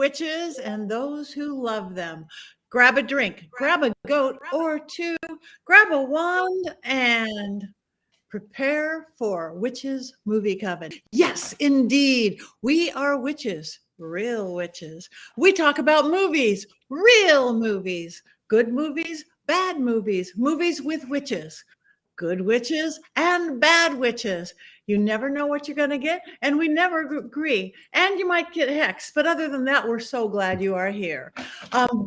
witches and those who love them. Grab a drink, grab a goat or two, grab a wand, and prepare for Witches Movie Coven. Yes, indeed. We are witches, real witches. We talk about movies, real movies, good movies, bad movies, movies with witches, good witches and bad witches. You never know what you're going to get, and we never agree. And you might get hexed. But other than that, we're so glad you are here.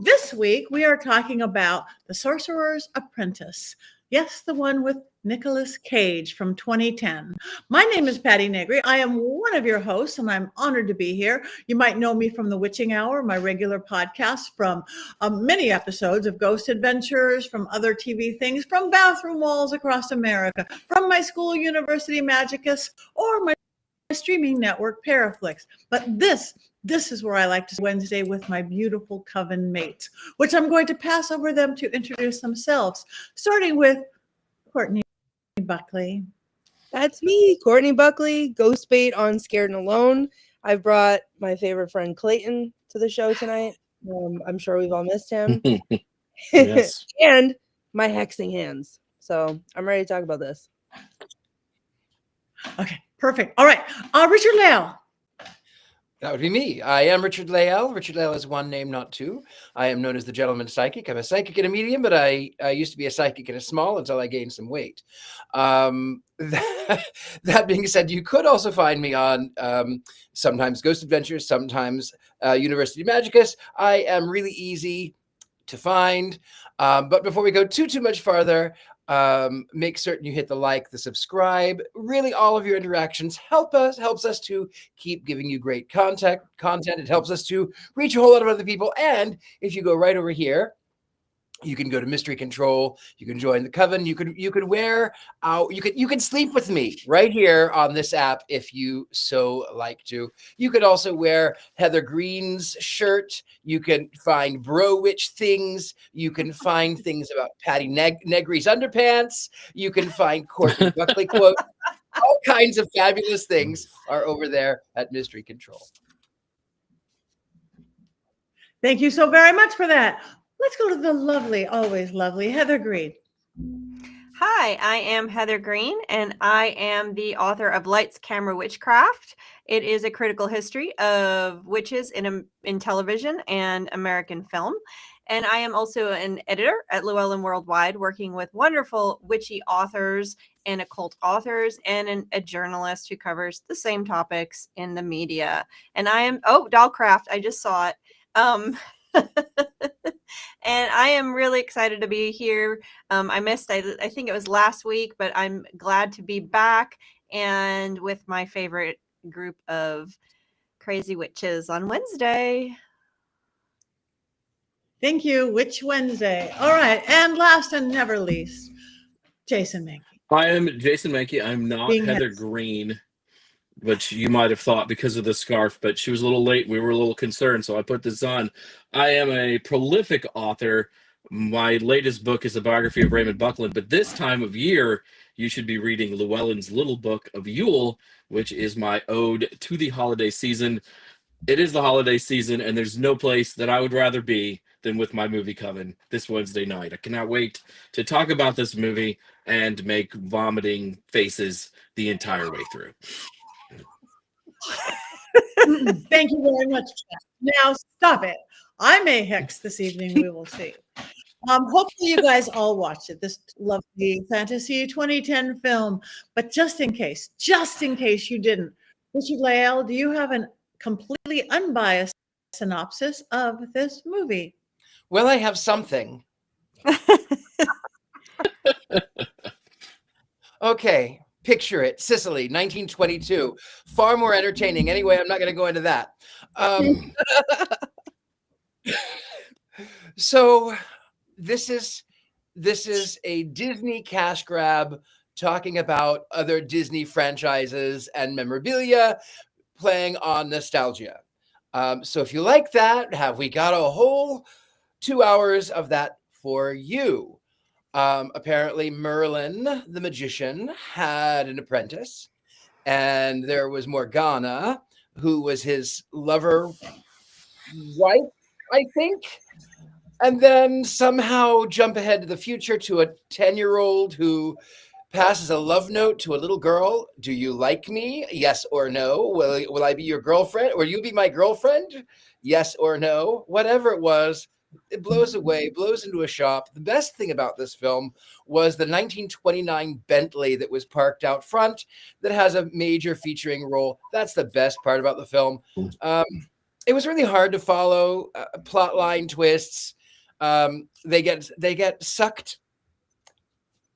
This week, we are talking about The Sorcerer's Apprentice. Yes, the one with Nicolas Cage from 2010. My name is Patty Negri. I am one of your hosts, and I'm honored to be here. You might know me from The Witching Hour, my regular podcast, from many episodes of Ghost Adventures, from other TV things, from bathroom walls across America, from my school, University Magicus, or my streaming network, Paraflix. But this is where I like to Wednesday with my beautiful Coven mates, which I'm going to pass over them to introduce themselves, starting with Courtney Buckley. That's me, Courtney Buckley, ghost bait on Scared and Alone. I've brought my favorite friend Clayton to the show tonight. I'm sure we've all missed him. Yes. And my hexing hands. So I'm ready to talk about this. Okay, perfect. All right, Richard Lale. That would be me. I am Richard Lale. Richard Lale is one name, not two. I am known as the Gentleman Psychic. I'm a psychic and a medium, but I used to be a psychic and a small until I gained some weight. That being said, you could also find me on sometimes Ghost Adventures, sometimes University Magicus. I am really easy to find. But before we go too much farther, make certain you hit the like, the subscribe. Really, all of your interactions helps us to keep giving you great content. It helps us to reach a whole lot of other people. And if you go right over here, you can go to Mystery Control. You can join the Coven. You could wear out. You could sleep with me right here on this app if you so like to. You could also wear Heather Green's shirt. You can find Bro Witch things. You can find things about Patty Negri's underpants. You can find Courtney Buckley quotes. All kinds of fabulous things are over there at Mystery Control. Thank you so very much for that. Let's go to the lovely, always lovely Heather Green. Hi, I am Heather Green, and I am the author of Lights, Camera, Witchcraft. It is a critical history of witches in television and American film. And I am also an editor at Llewellyn Worldwide, working with wonderful witchy authors and occult authors, and a journalist who covers the same topics in the media. And I am, Dollcraft, I just saw it. And I am really excited to be here. I think it was last week, but I'm glad to be back and with my favorite group of crazy witches on Wednesday. Thank you. Witch Wednesday. All right. And last and never least, Jason Mankey. I am Jason Mankey. I'm not Heather Green, which you might have thought because of the scarf, but she was a little late. We were a little concerned, so I put this on. I am a prolific author. My latest book is a biography of Raymond Buckland, but this time of year, you should be reading Llewellyn's Little Book of Yule, which is my ode to the holiday season. It is the holiday season, and there's no place that I would rather be than with my movie Coven this Wednesday night. I cannot wait to talk about this movie and make vomiting faces the entire way through. Thank you very much. Now stop it. I may hex this evening. We will see. Hopefully you guys all watched it, this lovely fantasy 2010 film. But just in case you didn't, Richard Lale, do you have a completely unbiased synopsis of this movie? Well, I have something. Okay. Picture it, Sicily, 1922. Far more entertaining. Anyway, I'm not going to go into that. So this is a Disney cash grab talking about other Disney franchises and memorabilia playing on nostalgia. So if you like that, have we got a whole 2 hours of that for you? Apparently Merlin, the magician, had an apprentice, and there was Morgana, who was his lover wife, I think. And then somehow jump ahead to the future to a 10-year-old who passes a love note to a little girl. Do you like me? Yes or no? Will I be your girlfriend? Will you be my girlfriend? Yes or no? Whatever it was, it blows away, blows into a shop. The best thing about this film was the 1929 Bentley that was parked out front that has a major featuring role. That's the best part about the film. It was really hard to follow plot line twists. They get sucked.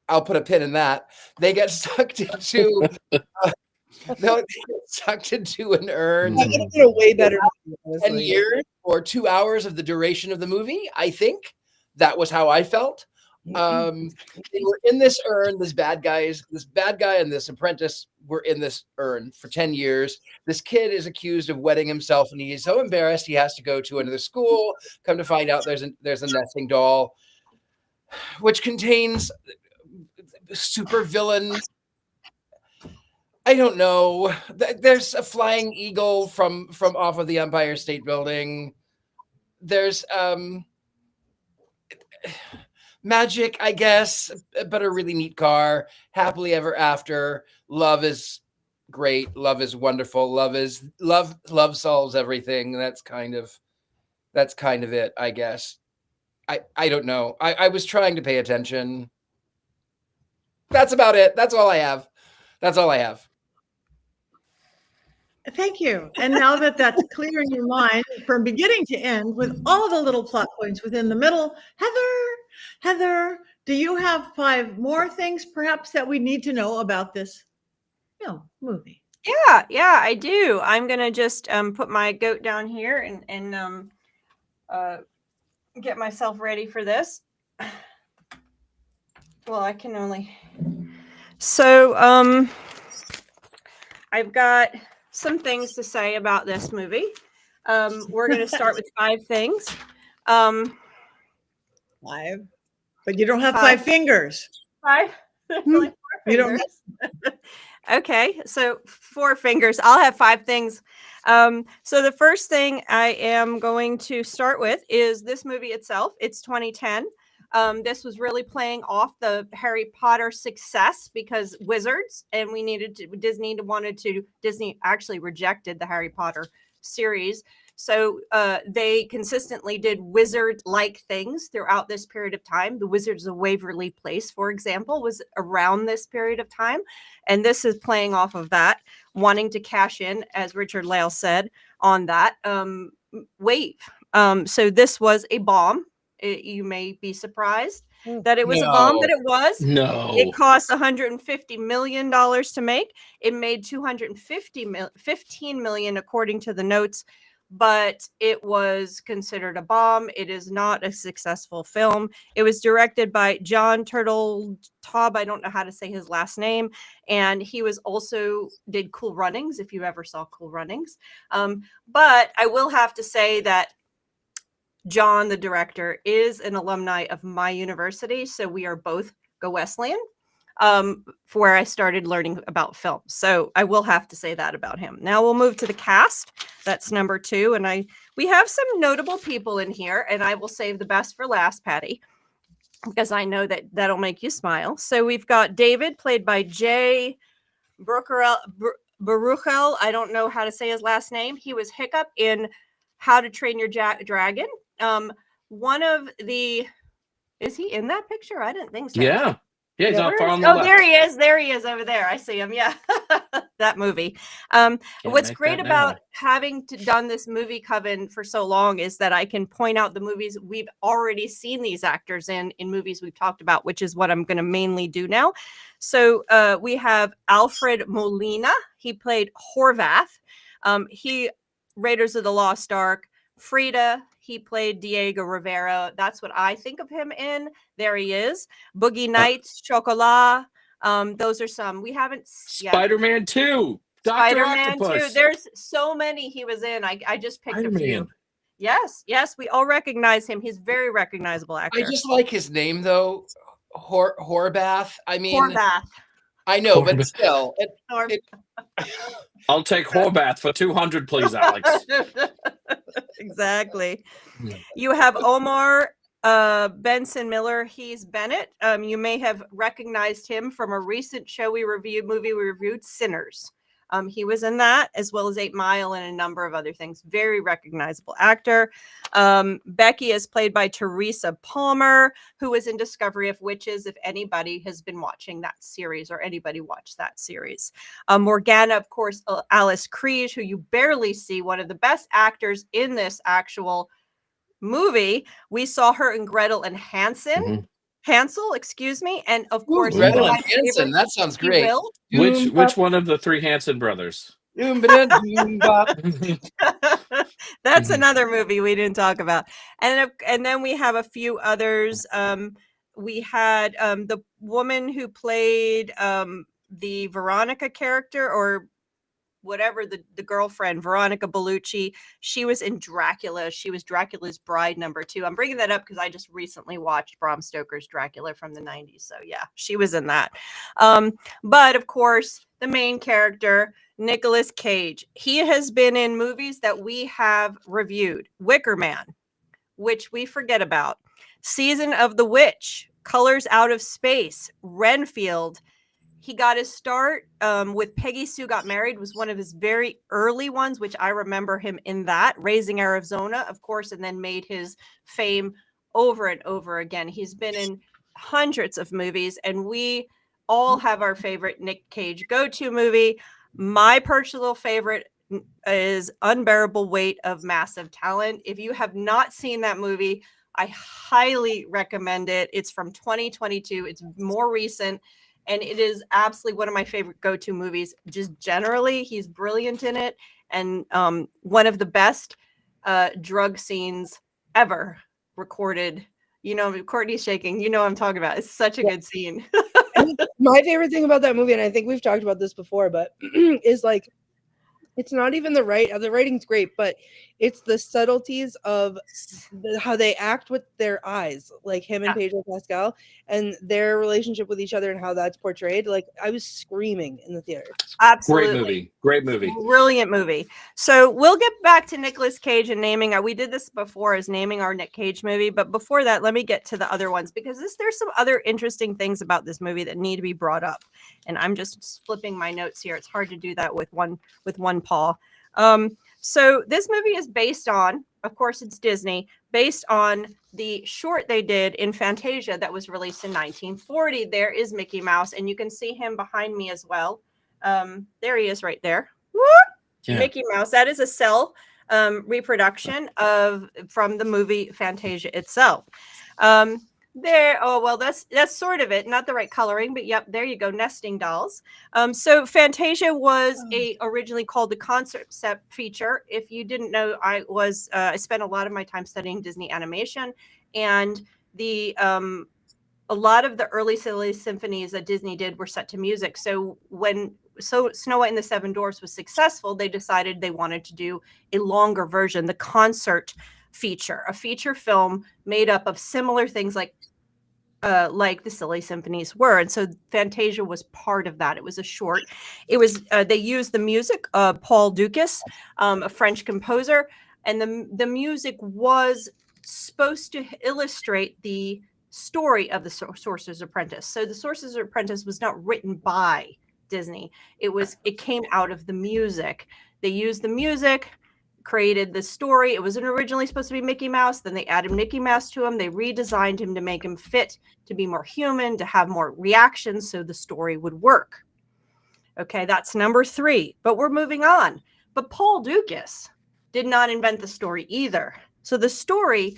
I'll put a pin in that. They get sucked into they get sucked into an urn. That would have been a way better movie, 10 honestly. years or 2 hours of the duration of the movie. I think that was how I felt. They were in this urn. This bad guy and this apprentice were in this urn for 10 years. This kid is accused of wetting himself, and he's so embarrassed he has to go to another school. Come to find out, there's a nesting doll, which contains super villain. I don't know. There's a flying eagle from off of the Empire State Building. There's magic, I guess, but a really neat car. Happily ever after. Love is great. Love is wonderful. Love solves everything. That's kind of it, I guess. I don't know. I was trying to pay attention. That's about it. That's all I have. Thank you. And now that that's clear in your mind from beginning to end with all the little plot points within the middle, Heather, do you have 5 more things perhaps that we need to know about this movie? Yeah, I do. I'm going to just put my goat down here and get myself ready for this. Well, I can only... So, I've got some things to say about this movie. We're going to start with 5 things. 5, but you don't have 5 fingers. 5? There's only 4 You don't fingers. Okay, so 4 fingers. I'll have 5 things. So the first thing I am going to start with is this movie itself. It's 2010. This was really playing off the Harry Potter success because wizards, and Disney actually rejected the Harry Potter series. So they consistently did wizard-like things throughout this period of time. The Wizards of Waverly Place, for example, was around this period of time. And this is playing off of that, wanting to cash in, as Richard Lale said, on that wave. So this was a bomb. You may be surprised that it was a bomb, but it was. No. It cost $150 million to make. It made $15 million according to the notes, but it was considered a bomb. It is not a successful film. It was directed by John Turteltaub. I don't know how to say his last name. And he was also did Cool Runnings, if you ever saw Cool Runnings. But I will have to say that John, the director, is an alumni of my university. So we are both Go Wesleyan, for where I started learning about film. So I will have to say that about him. Now we'll move to the cast. That's number 2. And we have some notable people in here, and I will save the best for last, Patty, because I know that'll make you smile. So we've got David, played by Jay Baruchel. I don't know how to say his last name. He was Hiccup in How to Train Your Dragon. One of the... Is he in that picture? I didn't think so. Yeah, he's not far on the left. There he is over there. I see him. Yeah. That movie. What's great about having done this movie Coven for so long is that I can point out the movies we've already seen these actors in movies we've talked about, which is what I'm going to mainly do now. So we have Alfred Molina. He played Horvath. Raiders of the Lost Ark. Frida, he played Diego Rivera. That's what I think of him in. There he is. Boogie Nights, Chocolat. Those are some. We haven't... Spider-Man 2. Dr. Octopus. 2. There's so many he was in. I just picked Spider-Man. a few. Yes, we all recognize him. He's a very recognizable actor. I just like his name, though. Horvath. I mean... Horvath. I know, but still, I'll take Horbath for 200, please, Alex. Exactly. Hmm. You have Omar Benson Miller. He's Bennett. You may have recognized him from a recent movie we reviewed, Sinners. He was in that, as well as 8 Mile and a number of other things. Very recognizable actor. Becky is played by Teresa Palmer, who was in Discovery of Witches, if anybody has been watching that series or anybody watched that series. Morgana, of course, Alice Kriege, who you barely see, one of the best actors in this actual movie. We saw her in Gretel and Hansel, excuse me. And of course, Gretel Ooh, and Hansen. That sounds great. Which one of the 3 Hansen brothers? That's another movie we didn't talk about. And then we have a few others. We had the woman who played the Veronica character, or whatever, the girlfriend, Veronica Bellucci. She was in Dracula. She was Dracula's bride number 2. I'm bringing that up because I just recently watched Bram Stoker's Dracula from the 90s. So yeah, she was in that. But of course, the main character, Nicolas Cage. He has been in movies that we have reviewed. Wicker Man, which we forget about. Season of the Witch, Colors Out of Space, Renfield. He got his start with Peggy Sue Got Married, was one of his very early ones, which I remember him in that. Raising Arizona, of course, and then made his fame over and over again. He's been in hundreds of movies, and we all have our favorite Nick Cage go-to movie. My personal favorite is Unbearable Weight of Massive Talent. If you have not seen that movie, I highly recommend it. It's from 2022. It's more recent. And it is absolutely one of my favorite go-to movies. Just generally, he's brilliant in it, and one of the best drug scenes ever recorded. You know, Courtney's shaking. You know what I'm talking about. It's such a good scene. My favorite thing about that movie, and I think we've talked about this before, but is like, it's not even the writing's great, but it's the subtleties of how they act with their eyes, like him and Pedro Pascal, and their relationship with each other and how that's portrayed. Like, I was screaming in the theater. Absolutely. Great movie. Brilliant movie. So we'll get back to Nicolas Cage and naming. We did this before as naming our Nick Cage movie, but before that, let me get to the other ones, because there's some other interesting things about this movie that need to be brought up. And I'm just flipping my notes here. It's hard to do that with one paw. So this movie is based on, of course, it's Disney, based on the short they did in Fantasia that was released in 1940. There is Mickey Mouse, and you can see him behind me as well. There he is right there. Yeah. Mickey Mouse. That is a cell reproduction from the movie Fantasia itself. That's sort of it. Not the right coloring, but yep, there you go. Nesting dolls. So Fantasia was originally called the concept feature. If you didn't know, I spent a lot of my time studying Disney animation, and a lot of the early silly symphonies that Disney did were set to music. So when Snow White and the Seven Dwarfs was successful, they decided they wanted to do a longer version, the concert feature, a feature film made up of similar things like the silly symphonies were. And so Fantasia was part of that. It was a short. It was they used the music of Paul Dukas, a French composer, and the music was supposed to illustrate the story of the Sorcerer's Apprentice. So the Sorcerer's Apprentice was not written by Disney. It came out of the music. They used the music, created the story. It wasn't originally supposed to be Mickey Mouse. Then they added Mickey Mouse to him. They redesigned him to make him fit, to be more human, to have more reactions, so the story would work. Okay, that's number 3. But we're moving on. But Paul Dukas did not invent the story either. So the story,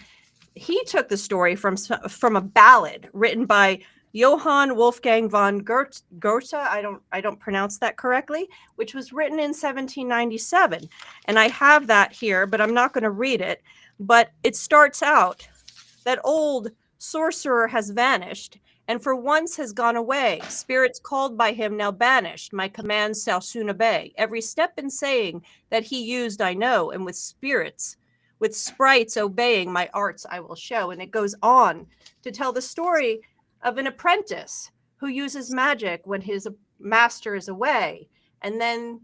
he took the story from a ballad written by Johann Wolfgang von Goethe. I don't pronounce that correctly, which was written in 1797. And I have that here, but I'm not going to read it. But it starts out that old sorcerer has vanished, and for once has gone away. Spirits called by him now banished. My commands shall soon obey. Every step and saying that he used I know, and with sprites obeying my arts I will show. And it goes on to tell the story of an apprentice who uses magic when his master is away, and then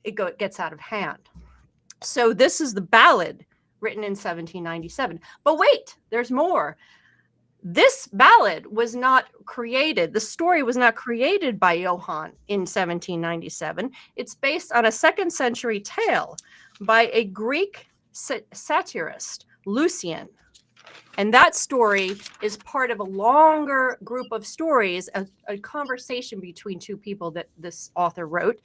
it gets out of hand. So this is the ballad written in 1797. But wait, there's more. This ballad was not created. The story was not created by Johann in 1797. It's based on a 2nd century tale by a Greek satirist, Lucian. And that story is part of a longer group of stories, a conversation between two people that this author wrote.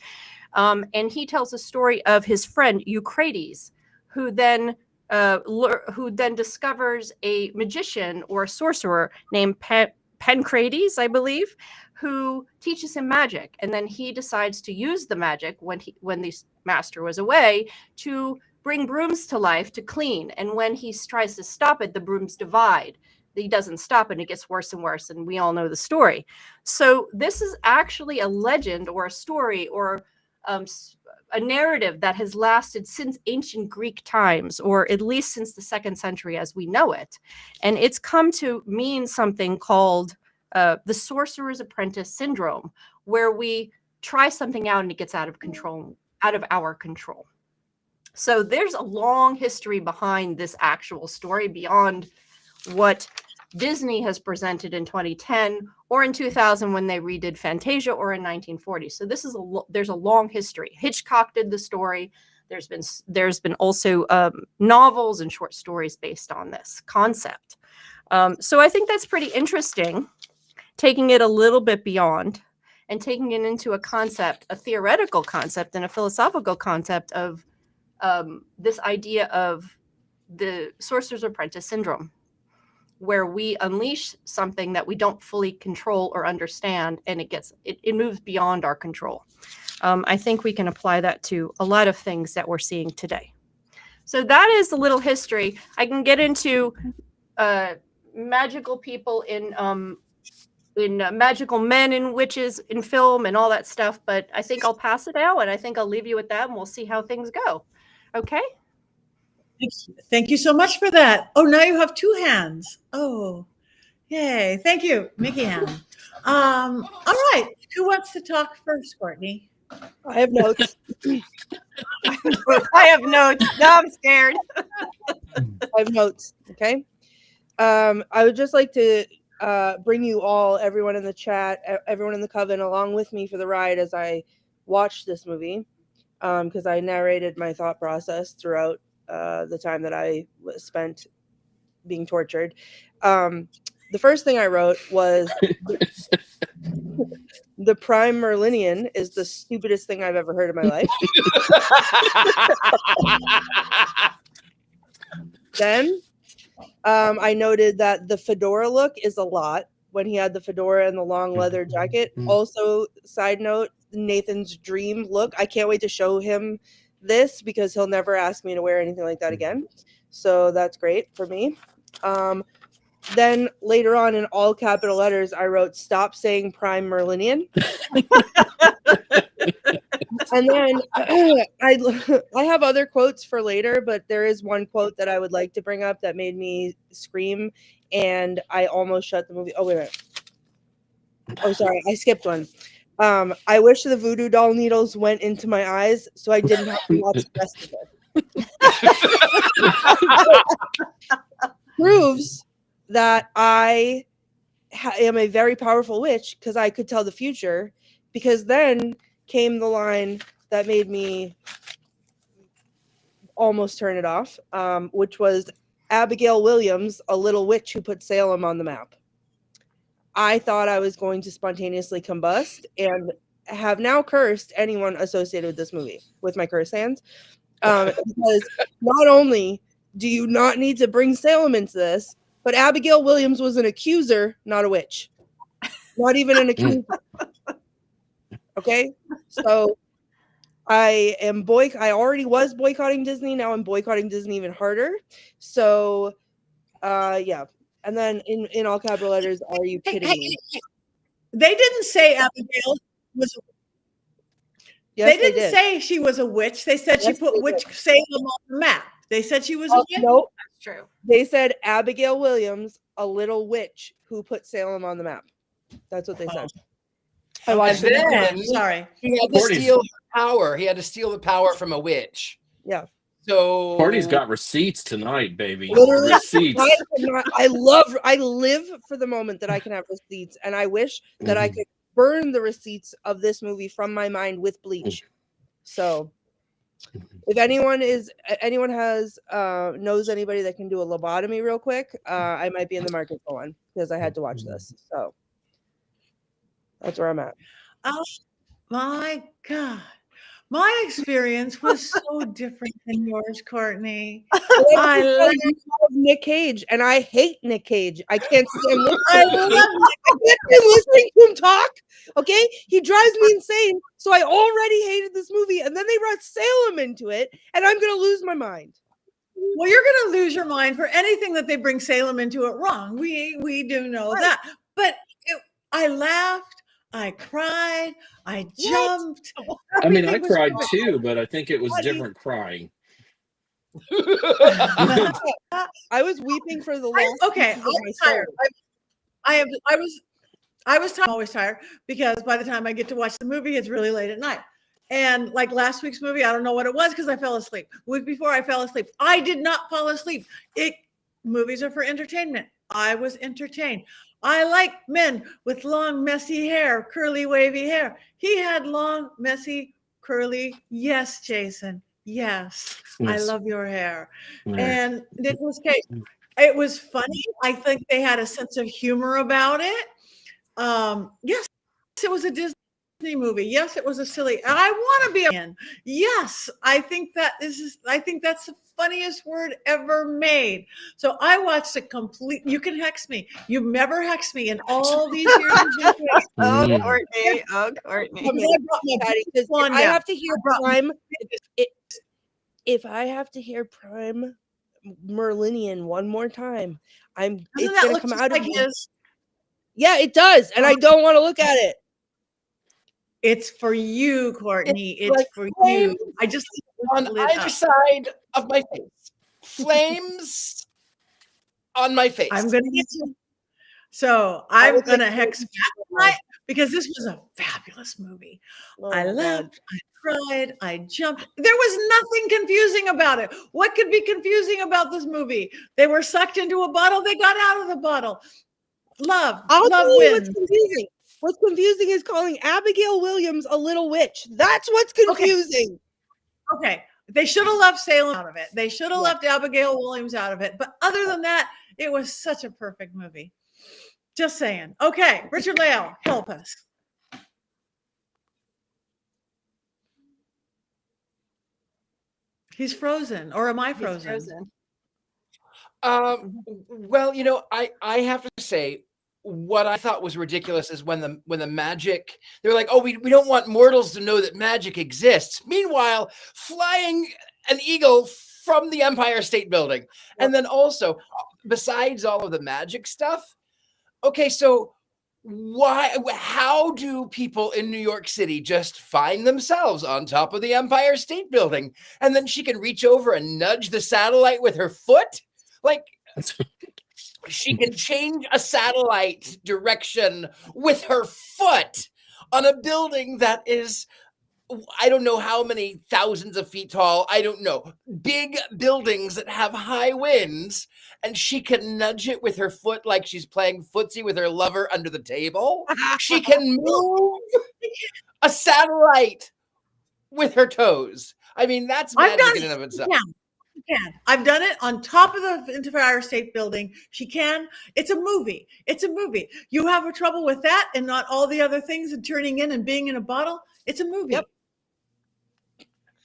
And he tells a story of his friend Eucrates, who then discovers a magician or a sorcerer named Pancrates, I believe, who teaches him magic. And then he decides to use the magic when the master was away to bring brooms to life to clean. And when he tries to stop it, the brooms divide. He doesn't stop and it gets worse and worse. And we all know the story. So this is actually a legend or a story or a narrative that has lasted since ancient Greek times, or at least since the 2nd century as we know it. And it's come to mean something called the Sorcerer's Apprentice syndrome, where we try something out and it gets out of control, out of our control. So there's a long history behind this actual story beyond what Disney has presented in 2010 or in 2000 when they redid Fantasia, or in 1940. So this is there's a long history. Hitchcock did the story. There's been also novels and short stories based on this concept. So I think that's pretty interesting, taking it a little bit beyond and taking it into a concept, a theoretical concept and a philosophical concept of this idea of the Sorcerer's Apprentice syndrome, where we unleash something that we don't fully control or understand, and it moves beyond our control. I think we can apply that to a lot of things that we're seeing today. So that is a little history. I can get into magical people in magical men and witches in film and all that stuff, but I think I'll pass it out, and I think I'll leave you with that, and we'll see how things go. Okay? Thank you so much for that. Oh, now you have 2 hands. Oh, yay. Thank you, Mickey hand. All right. Who wants to talk first, Courtney? I have notes. I have notes. Now I'm scared. I have notes. Okay. I would just like to bring you all, everyone in the chat, everyone in the Coven, along with me for the ride as I watched this movie, because I narrated my thought process throughout the time that I spent being tortured. The first thing I wrote was the Prime Merlinian is the stupidest thing I've ever heard in my life. Then I noted that the fedora look is a lot when he had the fedora and the long leather jacket. Also, side note, Nathan's dream look. I can't wait to show him this because he'll never ask me to wear anything like that again. So that's great for me. Then later on in all capital letters, I wrote, "Stop saying Prime Merlinian." And then I have other quotes for later, but there is one quote that I would like to bring up that made me scream, and I almost shut the movie. Oh, wait a minute. Oh, sorry. I skipped one. I wish the voodoo doll needles went into my eyes so I didn't have to watch the rest of it. Proves that I am a very powerful witch because I could tell the future, because then came the line that made me almost turn it off, which was Abigail Williams, a little witch who put Salem on the map. I thought I was going to spontaneously combust and have now cursed anyone associated with this movie with my curse hands. Because not only do you not need to bring Salem into this, but Abigail Williams was an accuser, not a witch. Not even an accuser. Okay? So I already was boycotting Disney. Now I'm boycotting Disney even harder. So yeah. And then in all capital letters, are you kidding me? They didn't say Abigail was. Yes, they didn't say she was a witch. They said she put witch Salem on the map. They said she was a witch. Nope. That's true. They said Abigail Williams, a little witch who put Salem on the map. That's what they said. I watched And it. then Sorry. he had to Courtney's- steal her power. He had to steal the power from a witch. Yeah. So Courtney's got receipts tonight, baby. Literally, Receipts. I live for the moment that I can have receipts, and I wish that I Mhm. could burn the receipts of this movie from my mind with bleach. So, if anyone has knows anybody that can do a lobotomy real quick, I might be in the market for one because I had to watch this. So that's where I'm at. Oh my God. My experience was so different than yours, Courtney. I love love Nick Cage, and I hate Nick Cage. I can't stand listening. I to him. love I can't stand listening to him talk. Okay, he drives me insane. So I already hated this movie, and then they brought Salem into it, and I'm gonna lose my mind. Well, you're going to lose your mind for anything that they bring Salem into it wrong. We do know Right. that. But I laughed, I cried, I jumped. I mean, I Everything was cried perfect. too, but I think it was What is- different crying. I was weeping for the last Okay, pieces of my I'm soul. tired. I'm always tired because by the time I get to watch the movie, it's really late at night. And like last week's movie, I don't know what it was because I fell asleep. The week before, I fell asleep. I did not fall asleep. Movies are for entertainment. I was entertained. I like men with long, messy hair, curly, wavy hair. He had long, messy, curly. Yes, Jason. Yes, I Yes. love your hair. Right. And Nicolas Cage. It was funny. I think they had a sense of humor about it. Yes, it was a Disney movie. Yes, it was a silly. I want to be in. Yes, I think that's the funniest word ever made. So I watched a complete. You can hex me. You've never hexed me in all these years. Oh, Mm. Courtney. Oh, Courtney. I brought my Patty, 'cause if blonde I down. have to hear I brought my- Prime, if I have to hear Prime Merlinian one more time, Doesn't it's that gonna look come just out like of me. his? Yeah, it does, and I don't want to look at it. It's for you, Courtney. It's like for you. flames I just on lit either up. side of my face. Flames on my face. I'm gonna get you. So I'm would like gonna to hex know back why. tonight because this was a fabulous movie. Oh I my God. laughed, I cried, I jumped. There was nothing confusing about it. What could be confusing about this movie? They were sucked into a bottle, they got out of the bottle. Love I'll tell you what's wins. confusing. What's confusing is calling Abigail Williams a little witch. That's what's confusing. Okay, they should have left Salem out of it. They should have Yeah. left Abigail Williams out of it. But other than that, it was such a perfect movie. Just saying. Okay, Richard Lale, help us. He's frozen, or am I He's frozen? Well, I have to say, what I thought was ridiculous is when the magic, they're like, oh, we don't want mortals to know that magic exists. Meanwhile, flying an eagle from the Empire State Building. And then also, besides all of the magic stuff, okay, so how do people in New York City just find themselves on top of the Empire State Building? And then she can reach over and nudge the satellite with her foot? Like, she can change a satellite direction with her foot on a building that is, I don't know how many thousands of feet tall. I don't know. Big buildings that have high winds, and she can nudge it with her foot like she's playing footsie with her lover under the table. She can move a satellite with her toes. I mean, that's I've magic done in and of it. itself. She can. I've done it on top of the Empire State Building. She can. It's a movie. It's a movie. You have a trouble with that and not all the other things and turning in and being in a bottle. It's a movie. Yep.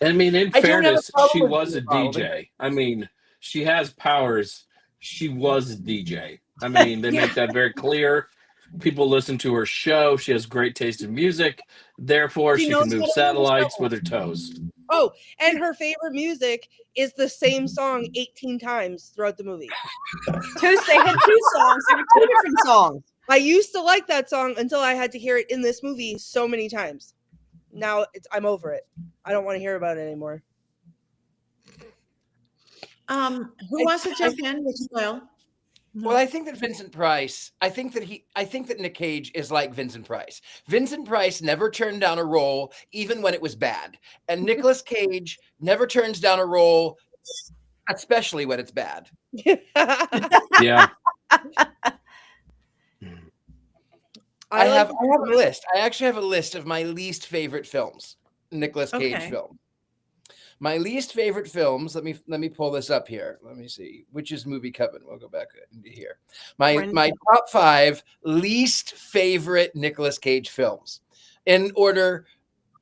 I mean, in I don't have a fairness, problem she with was a being followed. DJ. I mean, she has powers. She was a DJ. I mean, they make that very clear. People listen to her show. She has great taste in music. Therefore, She she knows can move how to satellites move with her toes. Oh, and her favorite music is the same song 18 times throughout the movie. They had two songs. They were two different songs. I used to like that song until I had to hear it in this movie so many times. Now I'm over it. I don't want to hear about it anymore. Who wants to jump in? Richard Lale. Well, I think that Vincent Price, I think that Nick Cage is like Vincent Price. Vincent Price never turned down a role, even when it was bad. And Nicolas Cage never turns down a role, especially when it's bad. Yeah. I have a list. I actually have a list of my least favorite films. Nicolas Cage Okay. film. My least favorite films. Let me pull this up here. Let me see. Which is Movie Coven. We'll go back into here. My top 5 least favorite Nicolas Cage films, in order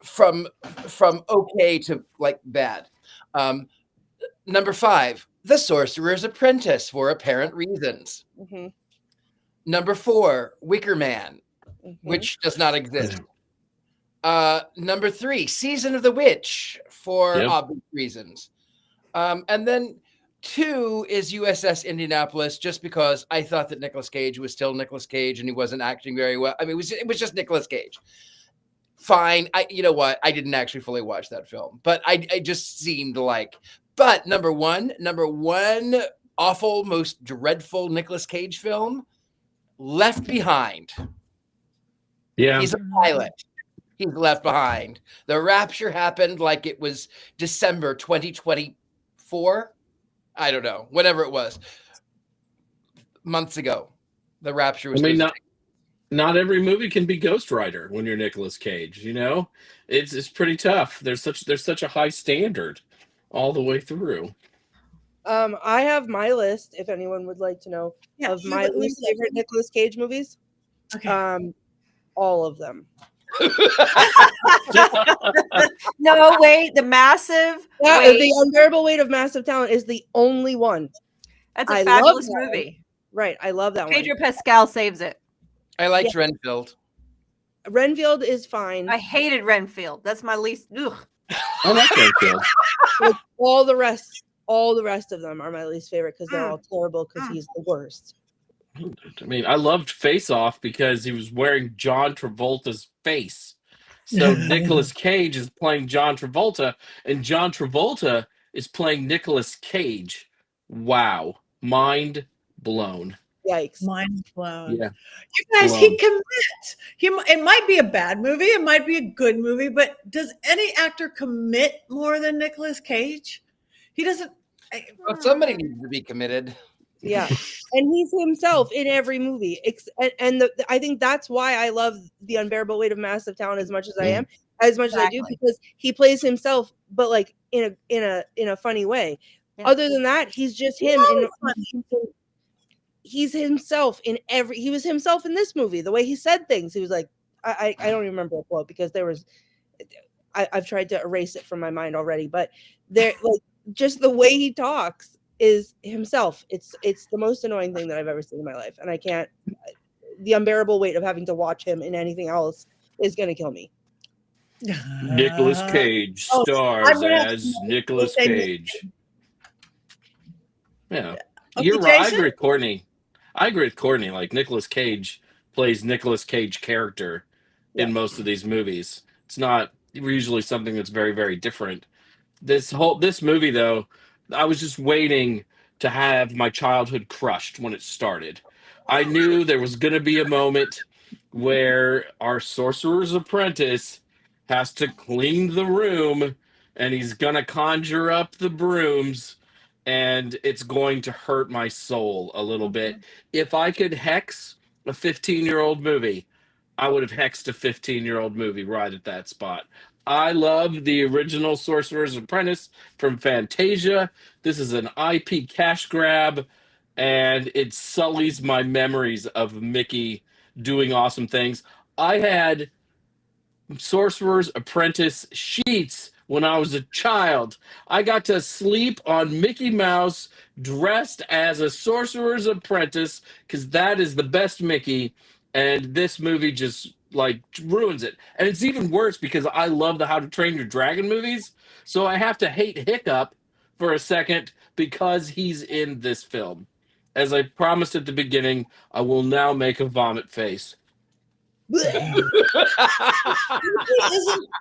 from okay to like bad. Number 5, The Sorcerer's Apprentice, for apparent reasons. Mm-hmm. Number 4, Wicker Man, Mm-hmm. which does not exist. Number 3, Season of the Witch, for obvious reasons. And then 2 is USS Indianapolis, just because I thought that Nicolas Cage was still Nicolas Cage and he wasn't acting very well. I mean, it was just Nicolas Cage. Fine. You know what? I didn't actually fully watch that film, but I just seemed like. But number one awful, most dreadful Nicolas Cage film, Left Behind. Yeah. He's a pilot. He's left behind. The rapture happened like it was December 2024. I don't know. Whenever it was. Months ago. The rapture was. I mean, not every movie can be Ghost Rider when you're Nicolas Cage, you know? It's pretty tough. There's such a high standard all the way through. I have my list, if anyone would like to know, of my least favorite Nicolas Cage movies. Okay. All of them. No, wait, the massive. Yeah, wait. The Unbearable Weight of Massive Talent is the only one. That's a I fabulous love that movie. Right, I love that Pedro one. Pascal saves it. I liked Renfield. Renfield is fine. I hated Renfield. That's my least. Ugh. I like Renfield. Like, all the rest of them are my least favorite because they're all terrible because he's the worst. I mean, I loved Face Off because he was wearing John Travolta's face. So Nicolas Cage is playing John Travolta, and John Travolta is playing Nicolas Cage. Wow. Mind blown. Yikes. Mind blown. Yeah. You guys, he commits. It might be a bad movie. It might be a good movie, but does any actor commit more than Nicolas Cage? He doesn't. Well, somebody needs to be committed. Yeah, and he's himself in every movie. I think that's why I love The Unbearable Weight of Massive Talent as much as I am, as much as I do, because he plays himself, but like in a funny way. Yeah. Other than that, he's just him. He's himself in every. He was himself in this movie. The way he said things, he was like, I don't even remember a quote because there was. I've tried to erase it from my mind already, but there, like, just the way he talks is himself. It's the most annoying thing that I've ever seen in my life, and I can't. The unbearable weight of having to watch him in anything else is going to kill me. Nicolas Cage stars as Nicolas Cage. Yeah, you're right. I agree with Courtney. Like, Nicolas Cage plays Nicolas Cage character in most of these movies. It's not usually something that's very, very different. This movie, though, I was just waiting to have my childhood crushed when it started. I knew there was going to be a moment where our Sorcerer's Apprentice has to clean the room, and he's going to conjure up the brooms, and it's going to hurt my soul a little bit. If I could hex a 15-year-old movie, I would have hexed a 15-year-old movie right at that spot. I love the original Sorcerer's Apprentice from Fantasia. This is an IP cash grab, and it sullies my memories of Mickey doing awesome things. I had Sorcerer's Apprentice sheets when I was a child. I got to sleep on Mickey Mouse dressed as a Sorcerer's Apprentice because that is the best Mickey, and this movie just like ruins it. And it's even worse because I love the How to Train Your Dragon movies, so I have to hate Hiccup for a second because he's in this film. As I promised at the beginning, I will now make a vomit face. Mickey isn't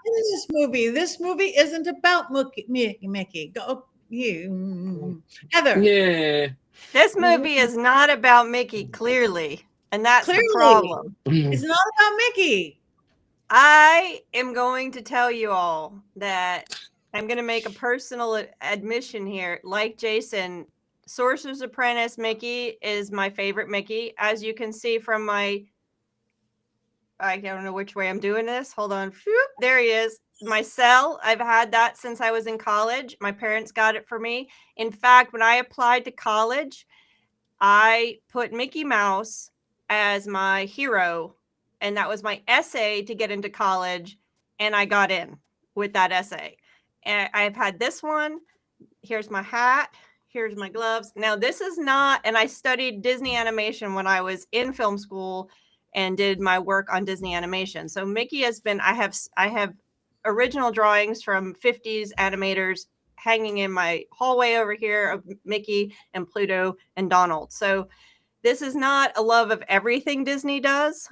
in this movie. This movie isn't about Mickey. Go you, Heather. Yeah. This movie is not about Mickey, clearly. And that's the problem. It's not about Mickey. I am going to tell you all that I'm going to make a personal admission here. Like Jason, Sorcerer's Apprentice Mickey is my favorite Mickey. As you can see from my, I don't know which way I'm doing this. Hold on. There he is. My cell. I've had that since I was in college. My parents got it for me. In fact, when I applied to college, I put Mickey Mouse as my hero, and that was my essay to get into college, and I got in with that essay. And I've had this one. Here's my hat. Here's my gloves. Now, this is not, and I studied Disney animation when I was in film school and did my work on Disney animation. So Mickey has been, I have original drawings from 50s animators hanging in my hallway over here of Mickey and Pluto and Donald. So this is not a love of everything Disney does.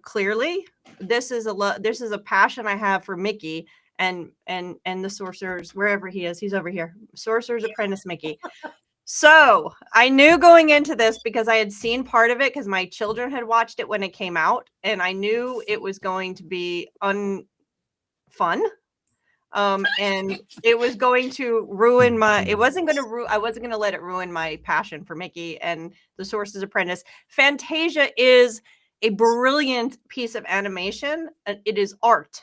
Clearly, this is a passion I have for Mickey and the Sorcerer's, wherever he is. He's over here. Sorcerer's Apprentice Mickey. So I knew going into this, because I had seen part of it because my children had watched it when it came out, and I knew it was going to be unfun. And it was going to ruin I wasn't going to let it ruin my passion for Mickey and the Sorcerer's Apprentice. Fantasia is a brilliant piece of animation. It is art.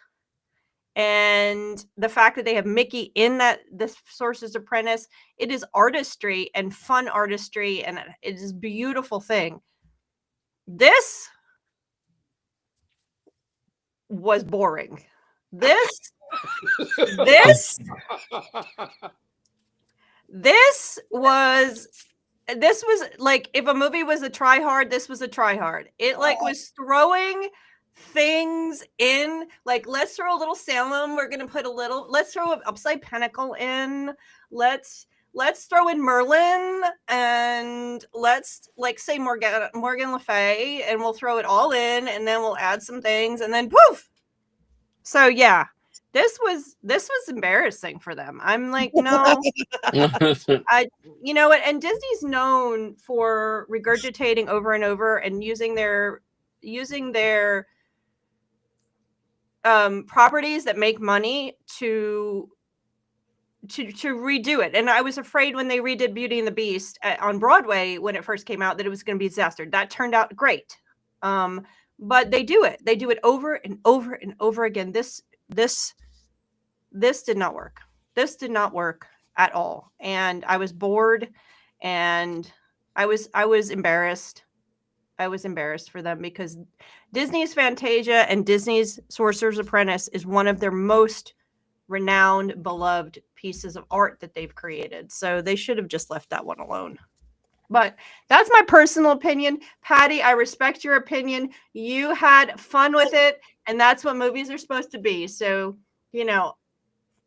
And the fact that they have Mickey in the Sorcerer's Apprentice, it is artistry and fun artistry, and it is a beautiful thing. This was boring. This was like, if a movie was a try hard, this was a try hard. It was throwing things in, like, let's throw a little Salem, let's throw an upside pentacle in, let's throw in Merlin, and let's say Morgan Le Fay, and we'll throw it all in, and then we'll add some things, and then poof. So yeah, this was embarrassing for them. I'm like, no. You know what? And Disney's known for regurgitating over and over and using their properties that make money to redo it. And I was afraid when they redid Beauty and the Beast on Broadway when it first came out that it was going to be a disaster. That turned out great. But they do it. They do it over and over and over again. This did not work. This did not work at all. And I was bored, and I was embarrassed. I was embarrassed for them, because Disney's Fantasia and Disney's Sorcerer's Apprentice is one of their most renowned, beloved pieces of art that they've created. So they should have just left that one alone. But that's my personal opinion. Patty, I respect your opinion. You had fun with it, and that's what movies are supposed to be. So,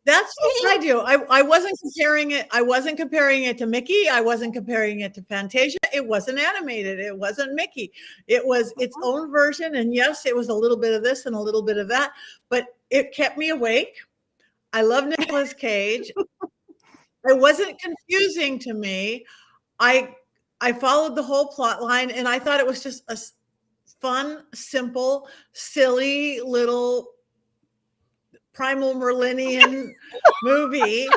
that's what I do. I wasn't comparing it. I wasn't comparing it to Mickey. I wasn't comparing it to Fantasia. It wasn't animated. It wasn't Mickey. It was its own version. And yes, it was a little bit of this and a little bit of that, but it kept me awake. I love Nicolas Cage. It wasn't confusing to me. I followed the whole plot line, and I thought it was just a fun, simple, silly little primal Merlinian movie.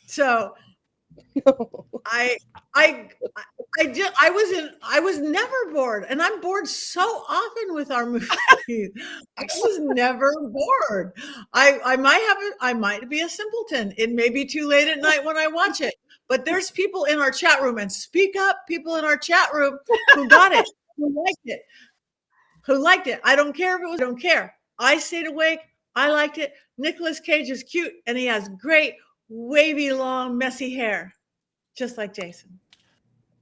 So I was never bored, and I'm bored so often with our movies. I was never bored. I might be a simpleton. It may be too late at night when I watch it, but there's people in our chat room, and speak up, people in our chat room who got it, who liked it. I don't care if it was. I don't care. I stayed awake. I liked it. Nicolas Cage is cute, and he has great wavy, long, messy hair, just like Jason.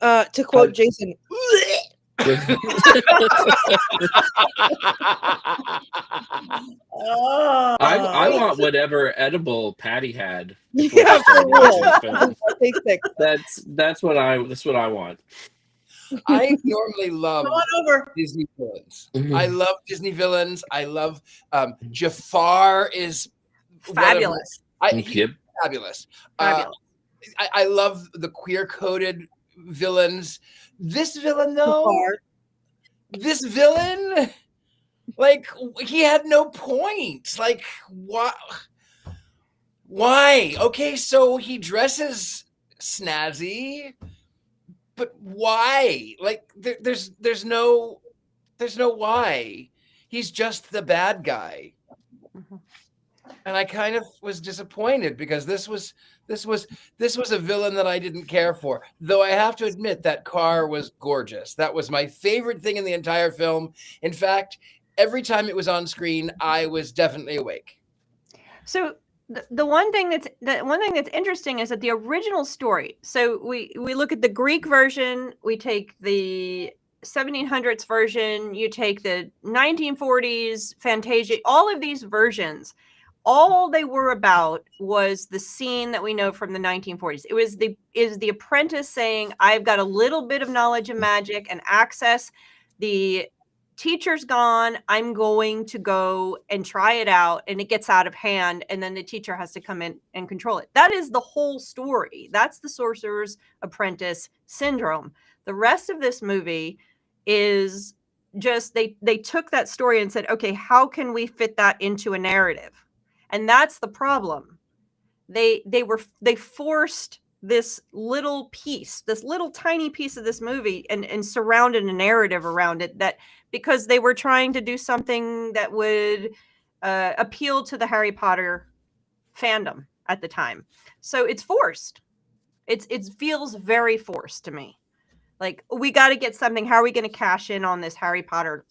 To quote Jason, I want whatever edible Patty had. Yeah, for real. That's what I want. I normally love Come on over. Disney villains. I love Disney villains. I love Jafar is Fabulous. He's fabulous. Fabulous. I love the queer-coded villains. This villain, though, like, he had no point. Like, what? Why? Okay, so he dresses snazzy, but why? Like, there's no why. He's just the bad guy. Mhm. And I kind of was disappointed because this was a villain that I didn't care for. Though I have to admit that car was gorgeous. That was my favorite thing in the entire film. In fact, every time it was on screen, I was definitely awake. So the one thing that's interesting is that the original story. So we look at the Greek version, we take the 1700s version, you take the 1940s Fantasia, all of these versions. All they were about was the scene that we know from the 1940s. It was the apprentice saying, "I've got a little bit of knowledge of magic and access. The teacher's gone. I'm going to go and try it out," and it gets out of hand, and then the teacher has to come in and control it. That is the whole story. That's the Sorcerer's Apprentice syndrome. The rest of this movie is just they took that story and said, "Okay, how can we fit that into a narrative?" And that's the problem. They forced this little piece, this little tiny piece of this movie and surrounded a narrative around it, that because they were trying to do something that would appeal to the Harry Potter fandom at the time. So it's forced. It feels very forced to me. Like, we got to get something. How are we going to cash in on this Harry Potter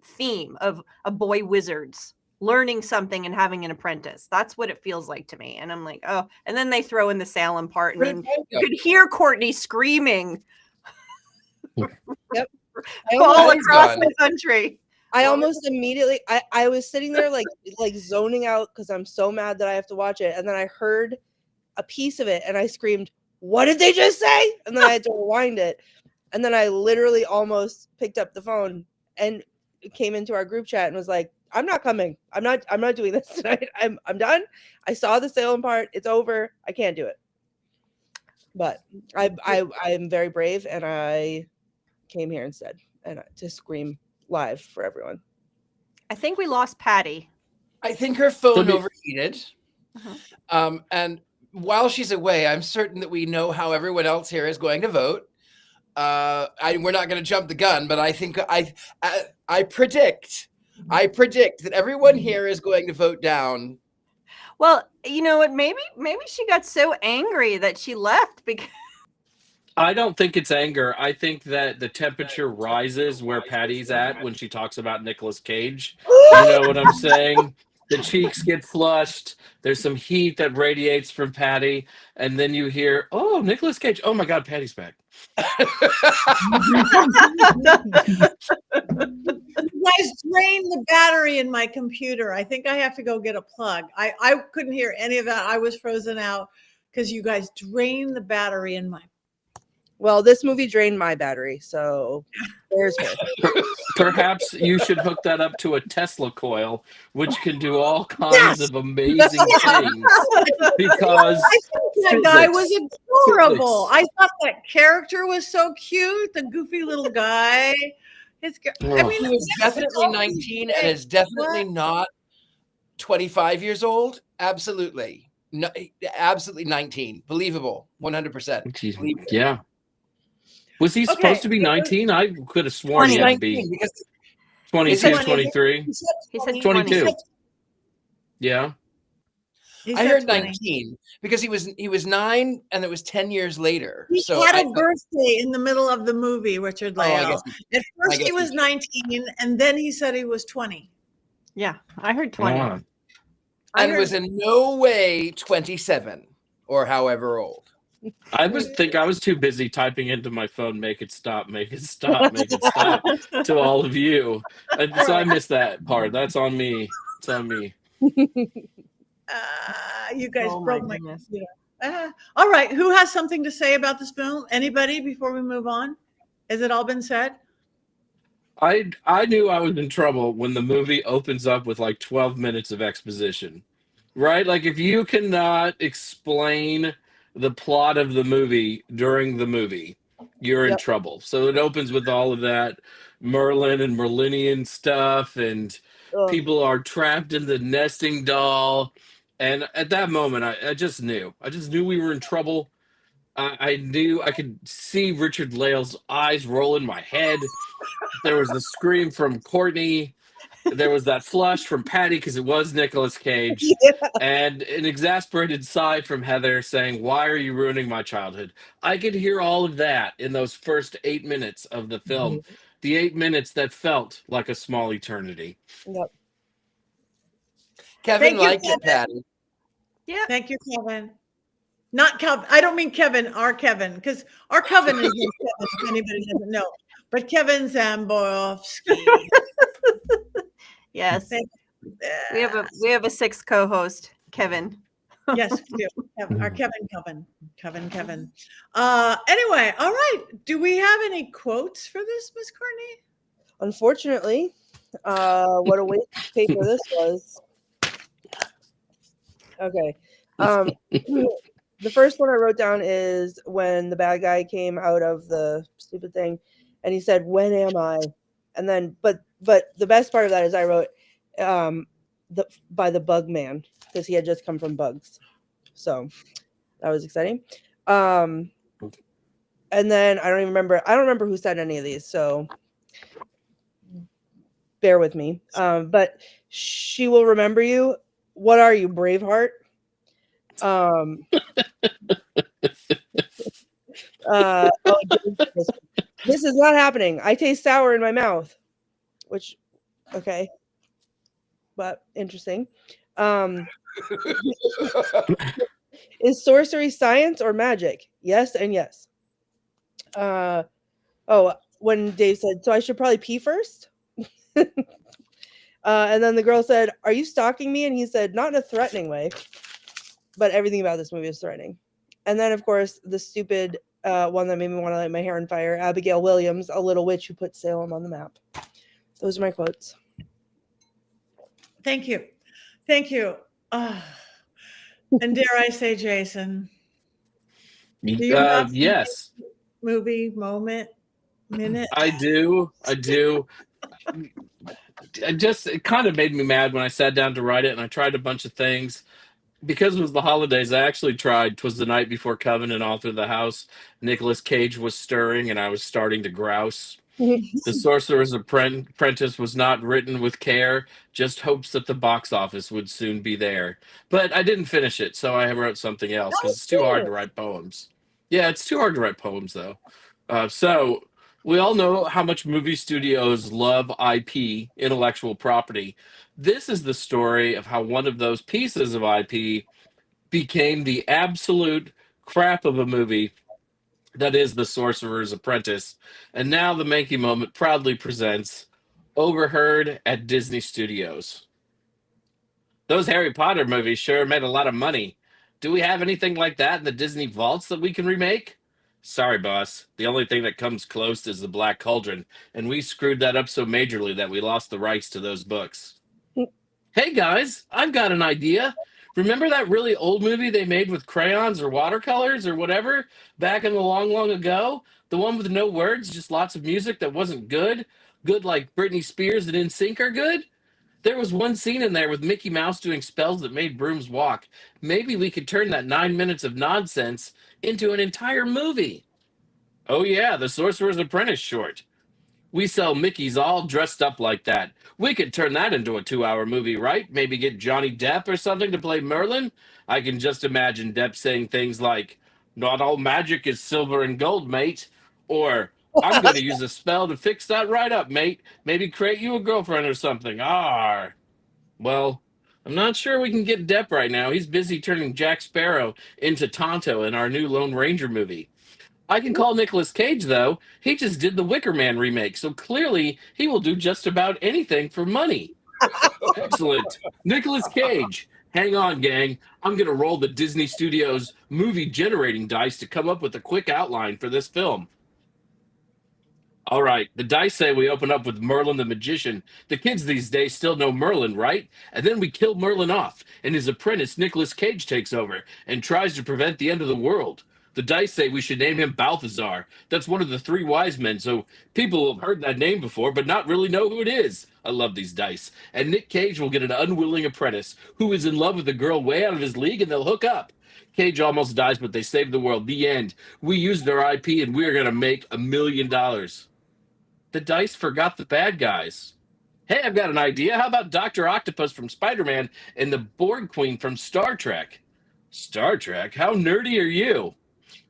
theme of a boy wizards learning something and having an apprentice? That's what it feels like to me. And I'm like, oh, and then they throw in the Salem part, and then you could hear Courtney screaming Yep. all across the country. I almost immediately, I was sitting there like zoning out because I'm so mad that I have to watch it. And then I heard a piece of it and I screamed, "What did they just say?" And then I had to rewind it. And then I literally almost picked up the phone and came into our group chat and was like, "I'm not coming. I'm not doing this tonight. I'm done. I saw the Salem part. It's over. I can't do it." But I'm very brave, and I came here instead and to scream live for everyone. I think we lost Patty. I think her phone overheated. And while she's away, I'm certain that we know how everyone else here is going to vote. We're not going to jump the gun, but I think I predict that everyone here is going to vote down. Well, you know what? Maybe she got so angry that she left because I don't think it's anger. I think that the temperature rises where Patty's at when she talks about Nicolas Cage. You know what I'm saying? The cheeks get flushed. There's some heat that radiates from Patty. And then you hear, "Oh, Nicolas Cage. Oh my God, Patty's back." You guys drained the battery in my computer. I think I have to go get a plug. I couldn't hear any of that. I was frozen out because you guys drained the battery in my. Well, this movie drained my battery, so there's her. Perhaps you should hook that up to a Tesla coil, which can do all kinds of amazing things. Because I think that guy was adorable. I thought that character was so cute. The goofy little guy. I mean, he was definitely 19 and is definitely not 25 years old. Absolutely. No, absolutely 19. Believable. 100%. Yeah. Was he supposed to be 19? I could have sworn he had to be 22, 23. He said 22. Yeah. I heard 19 because he was 9 and it was 10 years later. He So had a birthday in the middle of the movie, Richard Leo. At first he was 19 and then he said he was 20. Yeah, I heard 20. And was in no way 27 or however old. I was too busy typing into my phone, "Make it stop, make it stop, make it stop," to all of you. And so I missed that part. That's on me. It's on me. You guys broke my computer. All right. Who has something to say about this film? Anybody before we move on? Has it all been said? I knew I was in trouble when the movie opens up with like 12 minutes of exposition. right? Like if you cannot explain the plot of the movie during the movie, you're in Yep. trouble. So it opens with all of that Merlin and Merlinian stuff, and Ugh. people are trapped in the nesting doll. And at that moment, I just knew. I just knew we were in trouble. I knew I could see Richard Lale's eyes roll in my head. There was the scream from Courtney. There was that flush from Patty because it was Nicolas Cage, Yeah. and an exasperated sigh from Heather saying, "Why are you ruining my childhood?" I could hear all of that in those first 8 minutes of the film, the 8 minutes that felt like a small eternity. Yep. Kevin Thank you, liked it, Kevin. Patty. Yeah. Thank you, Kevin. Not Kevin. I don't mean Kevin, our Kevin, because our Coven is in Kevin, if anybody doesn't know. But Kevin Zamborovsky. Yes. Thank We have a sixth co-host, Kevin. Yes, we do. Our Kevin. Anyway, all right. Do we have any quotes for this, Miss Courtney? Unfortunately, what a waste of paper this was. Okay. The first one I wrote down is when the bad guy came out of the stupid thing and he said, "When am I?" And then but the best part of that is I wrote by the bug man, because he had just come from bugs. So that was exciting. And then I don't remember who said any of these, so bear with me. But she will remember you. What are you, Braveheart? This is not happening. I taste sour in my mouth, which, okay, but interesting. Is sorcery science or magic? Yes and yes. When Dave said, so I should probably pee first? And then the girl said, "Are you stalking me?" And he said, "Not in a threatening way." But everything about this movie is threatening. And then, of course, the stupid one that made me want to light my hair on fire, Abigail Williams, a little witch who put Salem on the map. Those are my quotes. Thank you. And dare I say, Jason, do you have Yes, movie moment, minute? I do. It kind of made me mad when I sat down to write it, and I tried a bunch of things. Because it was the holidays, I actually tried "'Twas the Night Before Coven" and "All Through the House." Nicolas Cage was stirring, and I was starting to grouse. The Sorcerer's Apprentice was not written with care, just hopes that the box office would soon be there. But I didn't finish it, so I wrote something else because it's too hard to write poems. Yeah, it's too hard to write poems, though. So we all know how much movie studios love IP, intellectual property. This is the story of how one of those pieces of IP became the absolute crap of a movie that is The Sorcerer's Apprentice. And now the Mankey Moment proudly presents Overheard at Disney Studios. Those Harry Potter movies sure made a lot of money. Do we have anything like that in the Disney vaults that we can remake? Sorry, boss. The only thing that comes close is The Black Cauldron, and we screwed that up so majorly that we lost the rights to those books. Hey guys, I've got an idea. Remember that really old movie they made with crayons or watercolors or whatever back in the long, long ago? The one with no words, just lots of music that wasn't good? Good like Britney Spears and NSYNC are good? There was one scene in there with Mickey Mouse doing spells that made brooms walk. Maybe we could turn that 9 minutes of nonsense into an entire movie. Oh yeah, the Sorcerer's Apprentice short. We sell Mickeys all dressed up like that. We could turn that into a 2-hour movie, right? Maybe get Johnny Depp or something to play Merlin? I can just imagine Depp saying things like, "Not all magic is silver and gold, mate." Or, "I'm going to use a spell to fix that right up, mate. Maybe create you a girlfriend or something." Well, I'm not sure we can get Depp right now. He's busy turning Jack Sparrow into Tonto in our new Lone Ranger movie. I can call Nicolas Cage, though. He just did the Wicker Man remake, so clearly he will do just about anything for money. Excellent. Nicolas Cage. Hang on, gang. I'm going to roll the Disney Studios movie generating dice to come up with a quick outline for this film. All right, the dice say we open up with Merlin the Magician. The kids these days still know Merlin, right? And then we kill Merlin off, and his apprentice, Nicolas Cage, takes over and tries to prevent the end of the world. The dice say we should name him Balthazar. That's one of the three wise men, so people have heard that name before, but not really know who it is. I love these dice. And Nick Cage will get an unwilling apprentice who is in love with a girl way out of his league, and they'll hook up. Cage almost dies, but they save the world. The end. We use their IP, and we're going to make $1 million. The dice forgot the bad guys. Hey, I've got an idea. How about Dr. Octopus from Spider-Man and the Borg Queen from Star Trek? Star Trek? How nerdy are you?